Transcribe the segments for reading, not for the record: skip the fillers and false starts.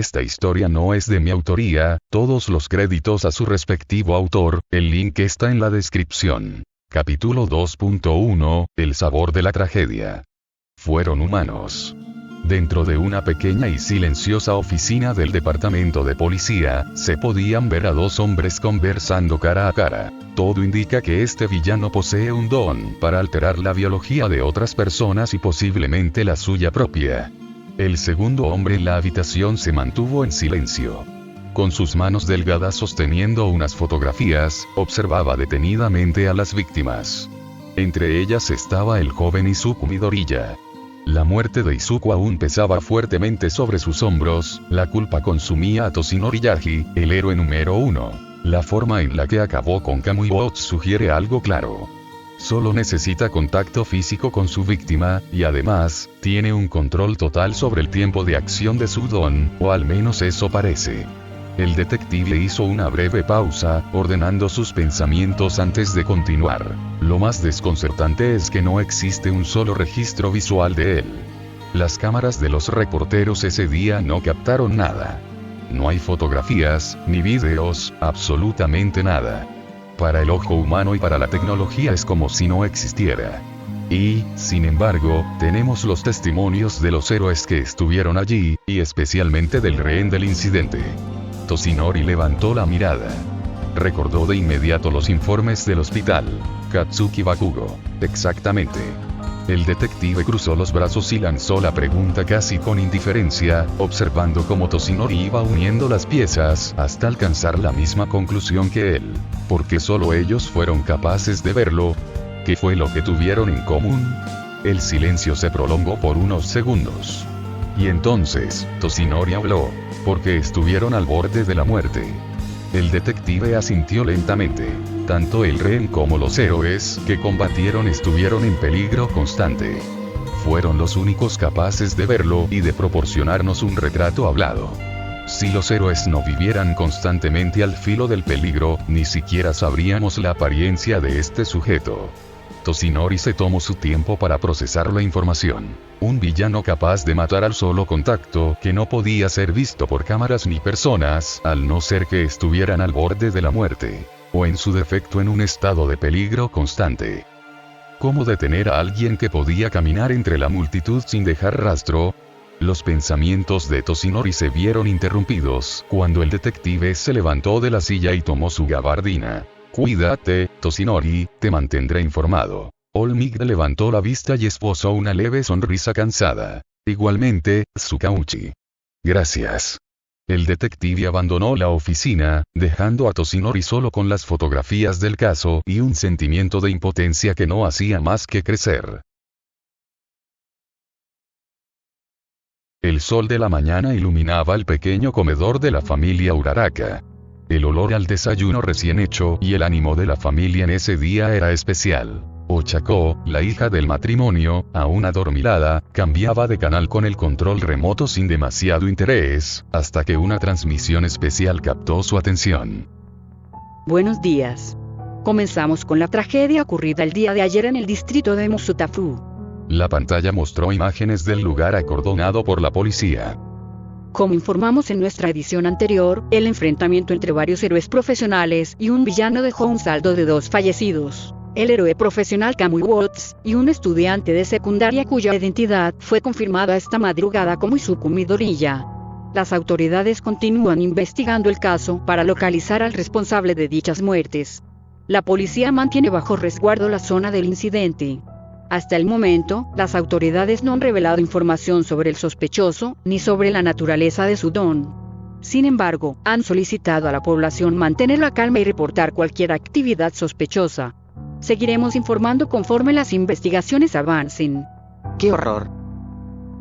Esta historia no es de mi autoría, todos los créditos a su respectivo autor, el link está en la descripción. Capítulo 2.1, El sabor de la tragedia. Fueron humanos. Dentro de una pequeña y silenciosa oficina del departamento de policía, se podían ver a dos hombres conversando cara a cara. Todo indica que este villano posee un don para alterar la biología de otras personas y posiblemente la suya propia. El segundo hombre en la habitación se mantuvo en silencio. Con sus manos delgadas sosteniendo unas fotografías, observaba detenidamente a las víctimas. Entre ellas estaba el joven Izuku Midoriya. La muerte de Izuku aún pesaba fuertemente sobre sus hombros, la culpa consumía a Toshinori Yagi, el héroe número 1. La forma en la que acabó con Kamui Bots sugiere algo claro. Solo necesita contacto físico con su víctima, y además, tiene un control total sobre el tiempo de acción de su don, o al menos eso parece. El detective hizo una breve pausa, ordenando sus pensamientos antes de continuar. Lo más desconcertante es que no existe un solo registro visual de él. Las cámaras de los reporteros ese día no captaron nada. No hay fotografías, ni videos, absolutamente nada. Para el ojo humano y para la tecnología es como si no existiera. Y, sin embargo, tenemos los testimonios de los héroes que estuvieron allí, y especialmente del rehén del incidente. Toshinori levantó la mirada. Recordó de inmediato los informes del hospital. Katsuki Bakugo. Exactamente. El detective cruzó los brazos y lanzó la pregunta casi con indiferencia, observando cómo Toshinori iba uniendo las piezas hasta alcanzar la misma conclusión que él. Porque solo ellos fueron capaces de verlo. ¿Qué fue lo que tuvieron en común? El silencio se prolongó por unos segundos. Y entonces, Toshinori habló. Porque estuvieron al borde de la muerte. El detective asintió lentamente. Tanto el rehén como los héroes que combatieron estuvieron en peligro constante. Fueron los únicos capaces de verlo y de proporcionarnos un retrato hablado. Si los héroes no vivieran constantemente al filo del peligro, ni siquiera sabríamos la apariencia de este sujeto. Toshinori se tomó su tiempo para procesar la información. Un villano capaz de matar al solo contacto, que no podía ser visto por cámaras ni personas, al no ser que estuvieran al borde de la muerte. O en su defecto en un estado de peligro constante. ¿Cómo detener a alguien que podía caminar entre la multitud sin dejar rastro? Los pensamientos de Toshinori se vieron interrumpidos, cuando el detective se levantó de la silla y tomó su gabardina. Cuídate, Toshinori, te mantendré informado. Olmig levantó la vista y esbozó una leve sonrisa cansada. Igualmente, Tsukauchi. Gracias. El detective abandonó la oficina, dejando a Toshinori solo con las fotografías del caso y un sentimiento de impotencia que no hacía más que crecer. El sol de la mañana iluminaba el pequeño comedor de la familia Uraraka. El olor al desayuno recién hecho y el ánimo de la familia en ese día era especial. Ochako, la hija del matrimonio, aún adormilada, cambiaba de canal con el control remoto sin demasiado interés, hasta que una transmisión especial captó su atención. Buenos días. Comenzamos con la tragedia ocurrida el día de ayer en el distrito de Musutafu. La pantalla mostró imágenes del lugar acordonado por la policía. Como informamos en nuestra edición anterior, el enfrentamiento entre varios héroes profesionales y un villano dejó un saldo de 2 fallecidos. El héroe profesional Kamui Bots, y un estudiante de secundaria cuya identidad fue confirmada esta madrugada como Izuku Midoriya. Las autoridades continúan investigando el caso para localizar al responsable de dichas muertes. La policía mantiene bajo resguardo la zona del incidente. Hasta el momento, las autoridades no han revelado información sobre el sospechoso, ni sobre la naturaleza de su don. Sin embargo, han solicitado a la población mantener la calma y reportar cualquier actividad sospechosa. Seguiremos informando conforme las investigaciones avancen. ¡Qué horror!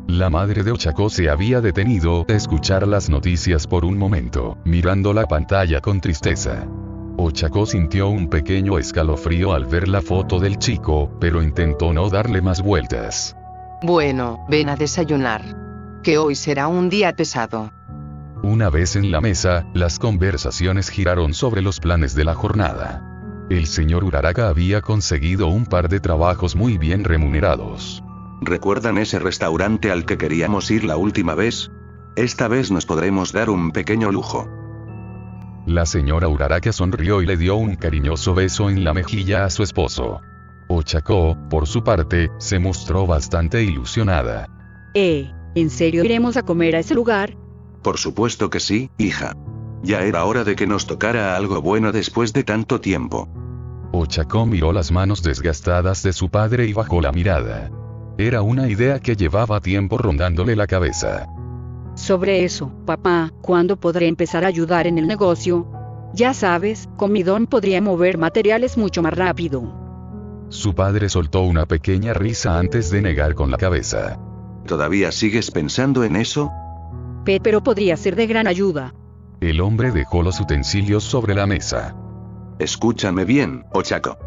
La madre de Ochako se había detenido a escuchar las noticias por un momento, mirando la pantalla con tristeza. Ochako sintió un pequeño escalofrío al ver la foto del chico, pero intentó no darle más vueltas. Bueno, ven a desayunar. Que hoy será un día pesado. Una vez en la mesa, las conversaciones giraron sobre los planes de la jornada. El señor Uraraka había conseguido un par de trabajos muy bien remunerados. ¿Recuerdan ese restaurante al que queríamos ir la última vez? Esta vez nos podremos dar un pequeño lujo. La señora Uraraka sonrió y le dio un cariñoso beso en la mejilla a su esposo. Ochako, por su parte, se mostró bastante ilusionada. ¿En serio iremos a comer a ese lugar? Por supuesto que sí, hija. Ya era hora de que nos tocara algo bueno después de tanto tiempo. Ochako miró las manos desgastadas de su padre y bajó la mirada. Era una idea que llevaba tiempo rondándole la cabeza. Sobre eso, papá, ¿cuándo podré empezar a ayudar en el negocio? Ya sabes, con mi don podría mover materiales mucho más rápido. Su padre soltó una pequeña risa antes de negar con la cabeza. ¿Todavía sigues pensando en eso? Pero podría ser de gran ayuda. El hombre dejó los utensilios sobre la mesa. Escúchame bien, Ochako.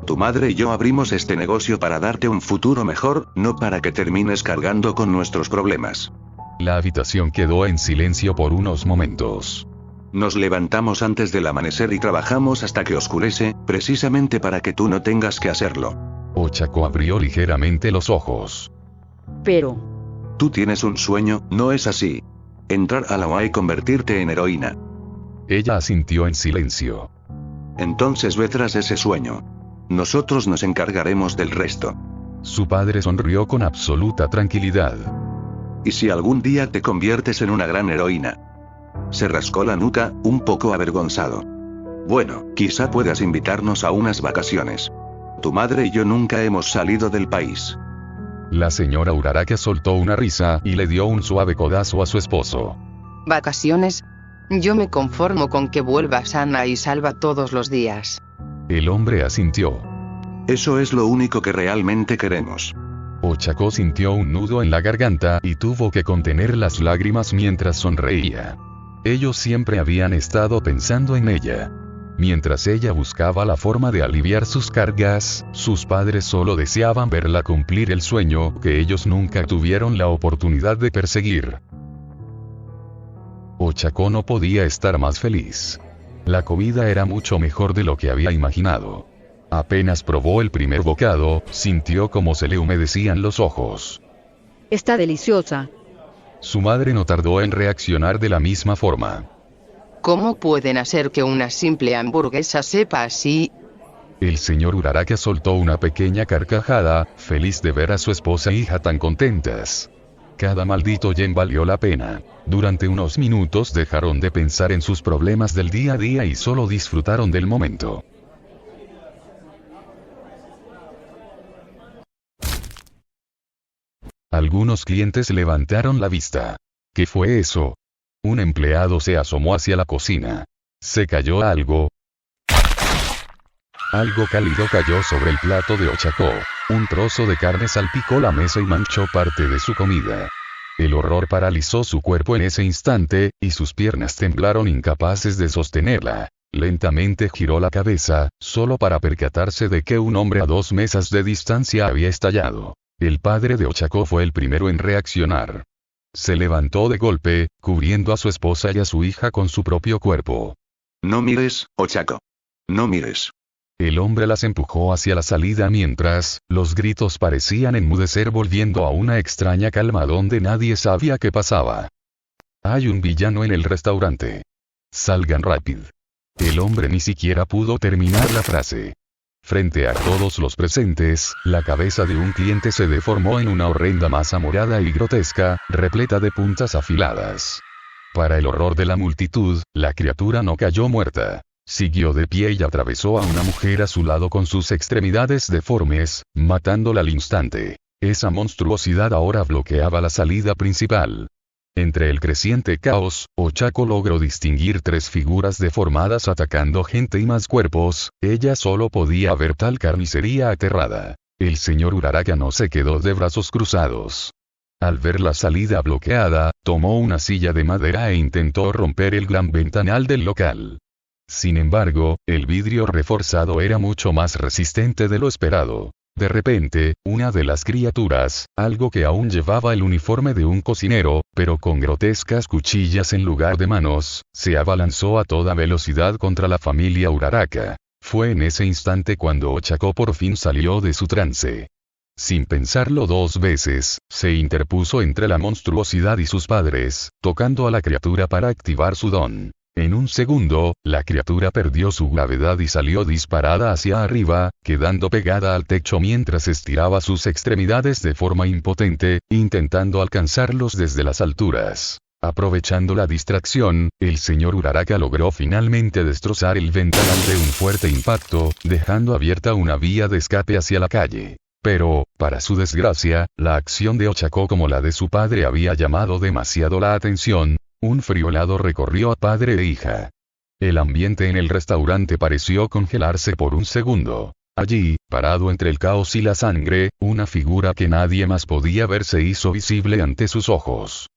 Tu madre y yo abrimos este negocio para darte un futuro mejor, no para que termines cargando con nuestros problemas. La habitación quedó en silencio por unos momentos. Nos levantamos antes del amanecer y trabajamos hasta que oscurece, precisamente para que tú no tengas que hacerlo. Ochako abrió ligeramente los ojos. Pero... Tú tienes un sueño, ¿no es así? Entrar a la UA y convertirte en heroína. Ella asintió en silencio. Entonces ve tras ese sueño. Nosotros nos encargaremos del resto. Su padre sonrió con absoluta tranquilidad. ¿Y si algún día te conviertes en una gran heroína? Se rascó la nuca, un poco avergonzado. Bueno, quizá puedas invitarnos a unas vacaciones. Tu madre y yo nunca hemos salido del país. La señora Uraraka soltó una risa y le dio un suave codazo a su esposo. ¿Vacaciones? Yo me conformo con que vuelva sana y salva todos los días. El hombre asintió. Eso es lo único que realmente queremos. Ochako sintió un nudo en la garganta y tuvo que contener las lágrimas mientras sonreía. Ellos siempre habían estado pensando en ella. Mientras ella buscaba la forma de aliviar sus cargas, sus padres solo deseaban verla cumplir el sueño que ellos nunca tuvieron la oportunidad de perseguir. Ochako no podía estar más feliz. La comida era mucho mejor de lo que había imaginado. Apenas probó el primer bocado, sintió como se le humedecían los ojos. Está deliciosa. Su madre no tardó en reaccionar de la misma forma. ¿Cómo pueden hacer que una simple hamburguesa sepa así? El señor Uraraka soltó una pequeña carcajada, feliz de ver a su esposa e hija tan contentas. Cada maldito yen valió la pena. Durante unos minutos dejaron de pensar en sus problemas del día a día y solo disfrutaron del momento. Algunos clientes levantaron la vista. ¿Qué fue eso? Un empleado se asomó hacia la cocina. ¿Se cayó algo? Algo cálido cayó sobre el plato de Ochako. Un trozo de carne salpicó la mesa y manchó parte de su comida. El horror paralizó su cuerpo en ese instante, y sus piernas temblaron incapaces de sostenerla. Lentamente giró la cabeza, solo para percatarse de que un hombre a 2 mesas de distancia había estallado. El padre de Ochako fue el primero en reaccionar. Se levantó de golpe, cubriendo a su esposa y a su hija con su propio cuerpo. No mires, Ochako. No mires. El hombre las empujó hacia la salida mientras, los gritos parecían enmudecer volviendo a una extraña calma donde nadie sabía qué pasaba. Hay un villano en el restaurante. Salgan rápido. El hombre ni siquiera pudo terminar la frase. Frente a todos los presentes, la cabeza de un cliente se deformó en una horrenda masa morada y grotesca, repleta de puntas afiladas. Para el horror de la multitud, la criatura no cayó muerta. Siguió de pie y atravesó a una mujer a su lado con sus extremidades deformes, matándola al instante. Esa monstruosidad ahora bloqueaba la salida principal. Entre el creciente caos, Ochako logró distinguir 3 figuras deformadas atacando gente y más cuerpos. Ella solo podía ver tal carnicería aterrada. El señor Uraraka no se quedó de brazos cruzados. Al ver la salida bloqueada, tomó una silla de madera e intentó romper el gran ventanal del local. Sin embargo, el vidrio reforzado era mucho más resistente de lo esperado. De repente, una de las criaturas, algo que aún llevaba el uniforme de un cocinero, pero con grotescas cuchillas en lugar de manos, se abalanzó a toda velocidad contra la familia Uraraka. Fue en ese instante cuando Ochako por fin salió de su trance. Sin pensarlo dos veces, se interpuso entre la monstruosidad y sus padres, tocando a la criatura para activar su don. En un segundo, la criatura perdió su gravedad y salió disparada hacia arriba, quedando pegada al techo mientras estiraba sus extremidades de forma impotente, intentando alcanzarlos desde las alturas. Aprovechando la distracción, el señor Uraraka logró finalmente destrozar el ventanal de un fuerte impacto, dejando abierta una vía de escape hacia la calle. Pero, para su desgracia, la acción de Ochako como la de su padre había llamado demasiado la atención. Un frío helado recorrió a padre e hija. El ambiente en el restaurante pareció congelarse por un segundo. Allí, parado entre el caos y la sangre, una figura que nadie más podía ver se hizo visible ante sus ojos.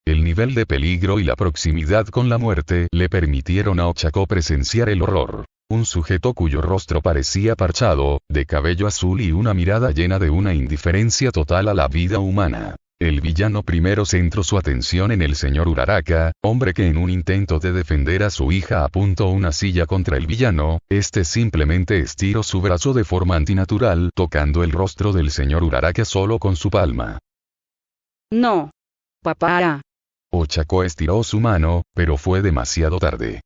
El nivel de peligro y la proximidad con la muerte le permitieron a Ochako presenciar el horror. Un sujeto cuyo rostro parecía parchado, de cabello azul y una mirada llena de una indiferencia total a la vida humana. El villano primero centró su atención en el señor Uraraka, hombre que en un intento de defender a su hija apuntó una silla contra el villano. Este simplemente estiró su brazo de forma antinatural, tocando el rostro del señor Uraraka solo con su palma. No. Papá. Ochako estiró su mano, pero fue demasiado tarde.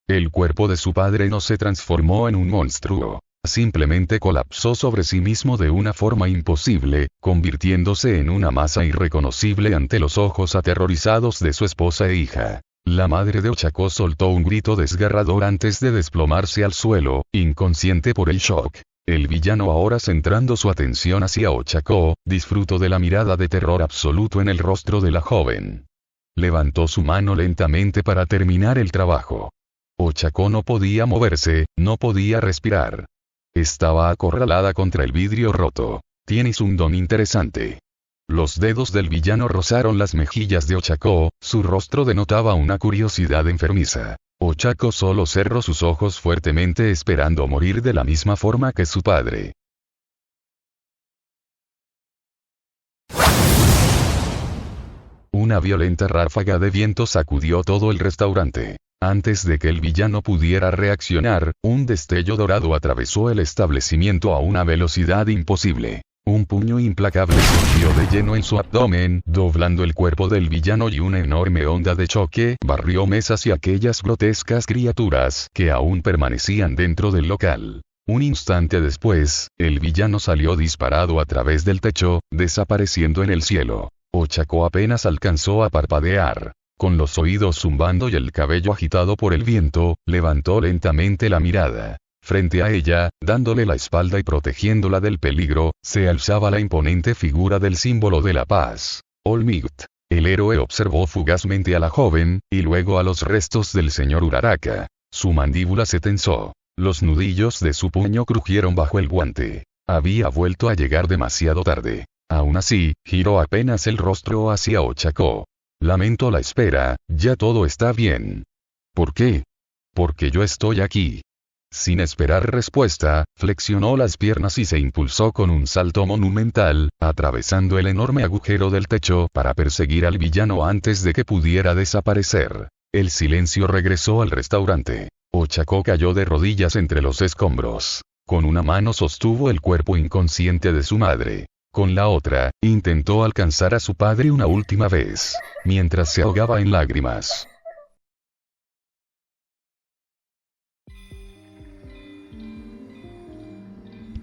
El cuerpo de su padre no se transformó en un monstruo. Simplemente colapsó sobre sí mismo de una forma imposible, convirtiéndose en una masa irreconocible ante los ojos aterrorizados de su esposa e hija. La madre de Ochako soltó un grito desgarrador antes de desplomarse al suelo, inconsciente por el shock. El villano, ahora centrando su atención hacia Ochako, disfrutó de la mirada de terror absoluto en el rostro de la joven. Levantó su mano lentamente para terminar el trabajo. Ochako no podía moverse, no podía respirar. Estaba acorralada contra el vidrio roto. Tienes un don interesante. Los dedos del villano rozaron las mejillas de Ochako, su rostro denotaba una curiosidad enfermiza. Ochako solo cerró sus ojos fuertemente esperando morir de la misma forma que su padre. Una violenta ráfaga de viento sacudió todo el restaurante. Antes de que el villano pudiera reaccionar, un destello dorado atravesó el establecimiento a una velocidad imposible. Un puño implacable surgió de lleno en su abdomen, doblando el cuerpo del villano y una enorme onda de choque barrió mesas y aquellas grotescas criaturas que aún permanecían dentro del local. Un instante después, el villano salió disparado a través del techo, desapareciendo en el cielo. Ochako apenas alcanzó a parpadear. Con los oídos zumbando y el cabello agitado por el viento, levantó lentamente la mirada. Frente a ella, dándole la espalda y protegiéndola del peligro, se alzaba la imponente figura del símbolo de la paz. Olmigt. El héroe observó fugazmente a la joven, y luego a los restos del señor Uraraka. Su mandíbula se tensó. Los nudillos de su puño crujieron bajo el guante. Había vuelto a llegar demasiado tarde. Aún así, giró apenas el rostro hacia Ochako. Lamento la espera, ya todo está bien. ¿Por qué? Porque yo estoy aquí. Sin esperar respuesta, flexionó las piernas y se impulsó con un salto monumental, atravesando el enorme agujero del techo para perseguir al villano antes de que pudiera desaparecer. El silencio regresó al restaurante. Ochako cayó de rodillas entre los escombros. Con una mano sostuvo el cuerpo inconsciente de su madre. Con la otra, intentó alcanzar a su padre una última vez, mientras se ahogaba en lágrimas.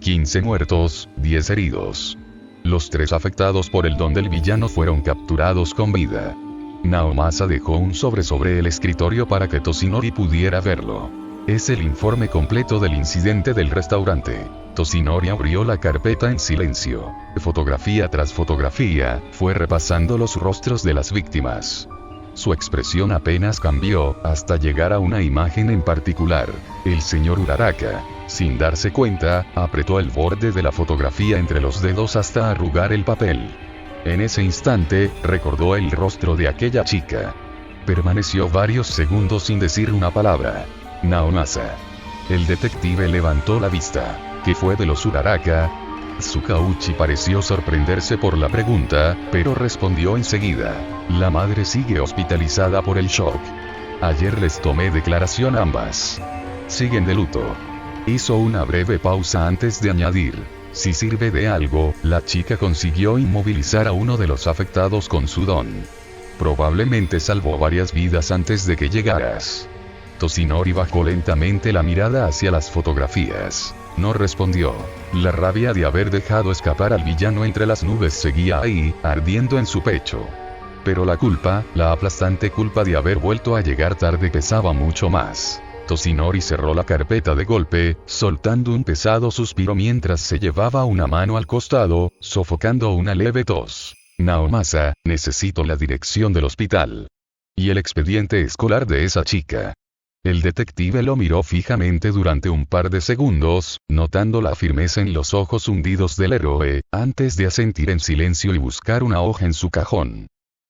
«15 muertos, 10 heridos. Los 3 afectados por el don del villano fueron capturados con vida». Naomasa dejó un sobre el escritorio para que Toshinori pudiera verlo. Es el informe completo del incidente del restaurante. Toshinori abrió la carpeta en silencio. Fotografía tras fotografía, fue repasando los rostros de las víctimas. Su expresión apenas cambió, hasta llegar a una imagen en particular. El señor Uraraka, sin darse cuenta, apretó el borde de la fotografía entre los dedos hasta arrugar el papel. En ese instante, recordó el rostro de aquella chica. Permaneció varios segundos sin decir una palabra. Naomasa. El detective levantó la vista. ¿Qué fue de los Uraraka? Tsukauchi pareció sorprenderse por la pregunta, pero respondió enseguida. La madre sigue hospitalizada por el shock. Ayer les tomé declaración a ambas. Siguen de luto. Hizo una breve pausa antes de añadir. Si sirve de algo, la chica consiguió inmovilizar a uno de los afectados con su don. Probablemente salvó varias vidas antes de que llegaras. Toshinori bajó lentamente la mirada hacia las fotografías. No respondió. La rabia de haber dejado escapar al villano entre las nubes seguía ahí, ardiendo en su pecho. Pero la culpa, la aplastante culpa de haber vuelto a llegar tarde pesaba mucho más. Toshinori cerró la carpeta de golpe, soltando un pesado suspiro mientras se llevaba una mano al costado, sofocando una leve tos. Naomasa, necesito la dirección del hospital. Y el expediente escolar de esa chica. El detective lo miró fijamente durante un par de segundos, notando la firmeza en los ojos hundidos del héroe, antes de asentir en silencio y buscar una hoja en su cajón.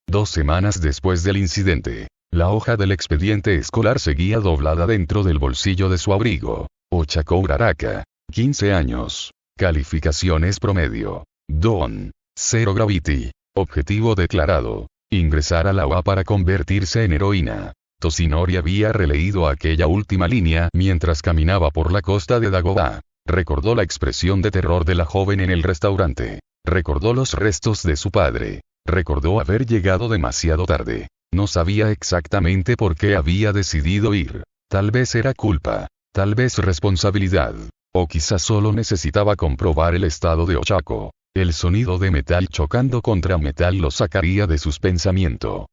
2 semanas después del incidente. La hoja del expediente escolar seguía doblada dentro del bolsillo de su abrigo. Ochako Uraraka. 15 años. Calificaciones promedio. Don. 0 Gravity. Objetivo declarado. Ingresar a la UA para convertirse en heroína. Toshinori había releído aquella última línea mientras caminaba por la costa de Dagoba. Recordó la expresión de terror de la joven en el restaurante. Recordó los restos de su padre. Recordó haber llegado demasiado tarde. No sabía exactamente por qué había decidido ir. Tal vez era culpa. Tal vez responsabilidad. O quizás solo necesitaba comprobar el estado de Ochako. El sonido de metal chocando contra metal lo sacaría de sus pensamientos.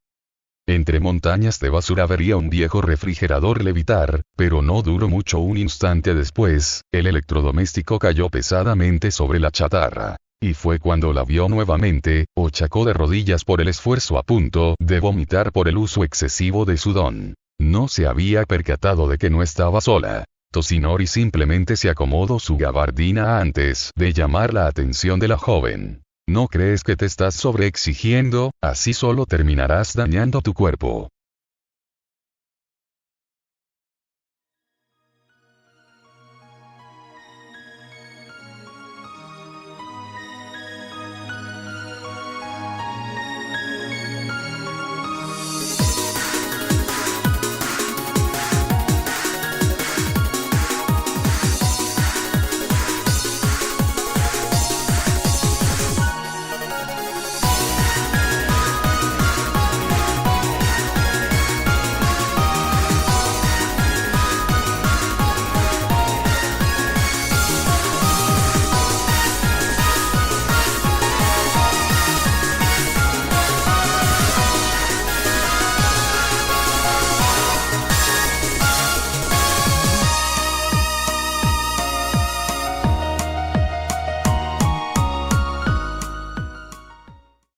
Entre montañas de basura vería un viejo refrigerador levitar, pero no duró mucho. Un instante después, el electrodoméstico cayó pesadamente sobre la chatarra. Y fue cuando la vio nuevamente, Ochako de rodillas por el esfuerzo a punto de vomitar por el uso excesivo de su don. No se había percatado de que no estaba sola. Toshinori simplemente se acomodó su gabardina antes de llamar la atención de la joven. ¿No crees que te estás sobreexigiendo? Así solo terminarás dañando tu cuerpo.